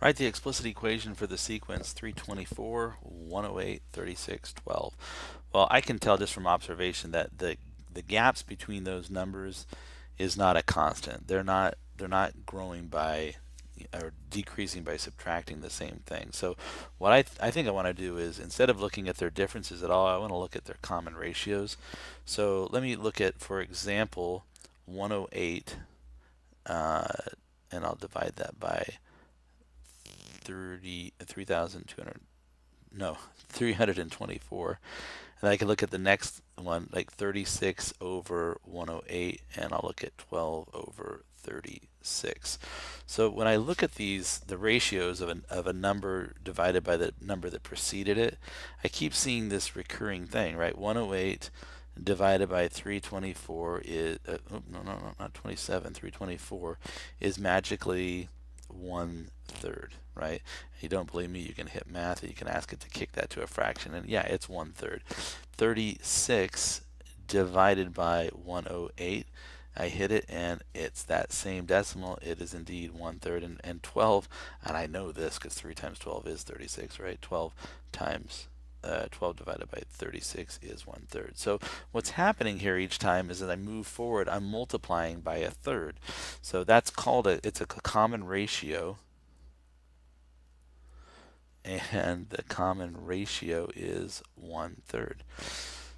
Write the explicit equation for the sequence 324, 108, 36, 12. Well, I can tell just from observation that the gaps between those numbers is not a constant. They're not growing by or decreasing by subtracting the same thing. So what I think I want to do is, instead of looking at their differences at all, I want to look at their common ratios. So let me look at, for example, 108, and I'll divide that by 3,200, no, 324. And I can look at the next one, like 36 over 108, and I'll look at 12 over 36. So when I look at these, the ratios of a number divided by the number that preceded it, I keep seeing this recurring thing, right? 108 divided by 324 is, no, not 27, 324 is magically 1/3, right? You don't believe me, you can hit math and you can ask it to kick that to a fraction, and yeah, it's 1/3. 36 divided by 108, I hit it and it's that same decimal. It is indeed 1/3, and 12, and I know this because 3 times 12 is 36, right? 12 times 12 divided by 36 is 1/3. So what's happening here each time is, as I move forward, I'm multiplying by a third. So that's called it's a common ratio, and the common ratio is 1/3.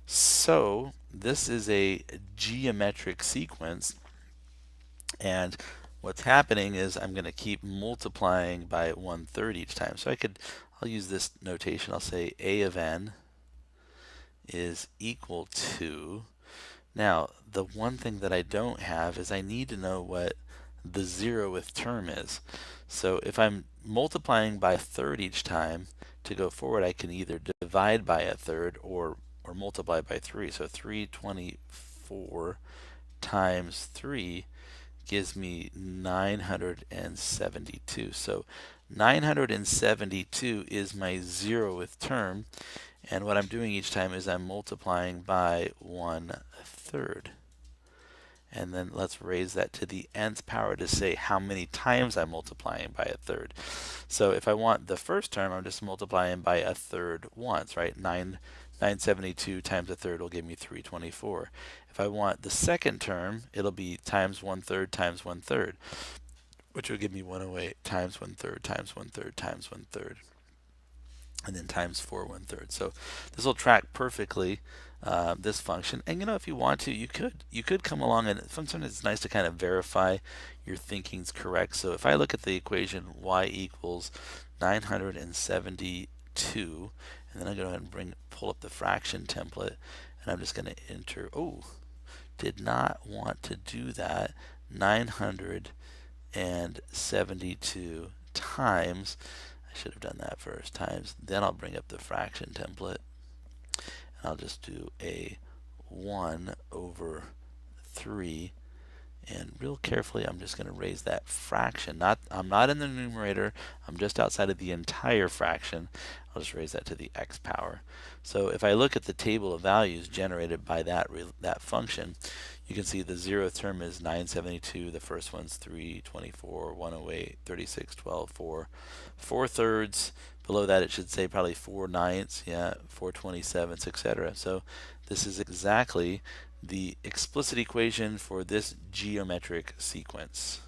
So this is a geometric sequence, and what's happening is I'm going to keep multiplying by 1/3 each time. So I'll use this notation. I'll say A of n is equal to, now the one thing that I don't have is I need to know what the 0th term is. So if I'm multiplying by a third each time, to go forward I can either divide by a third or multiply by 3. So 324 times 3 gives me 972. So 972 is my 0th term, and what I'm doing each time is I'm multiplying by 1/3. And then let's raise that to the nth power to say how many times I'm multiplying by a third. So if I want the first term, I'm just multiplying by a third once, right? 972 times a third will give me 324. If I want the second term, it'll be times 1/3 times 1/3, which will give me 108 times 1/3 times 1/3 times 1/3, and then times 4 1/3. So this will track perfectly this function. And if you want to, you could come along, and sometimes it's nice to kind of verify your thinking's correct. So if I look at the equation y equals 972, and then I go ahead and pull up the fraction template, and I'm just going to enter, did not want to do that, 972 times, I should have done that first, times, then I'll bring up the fraction template, and I'll just do a 1/3, and real carefully I'm just going to raise that fraction. I'm not in the numerator, I'm just outside of the entire fraction. I'll just raise that to the x power. So if I look at the table of values generated by that function, you can see the 0th term is 972, the first one's 324, 108, 36, 12, 4. 4/3, below that it should say probably 4/9, 4/27, etc. So this is exactly the explicit equation for this geometric sequence.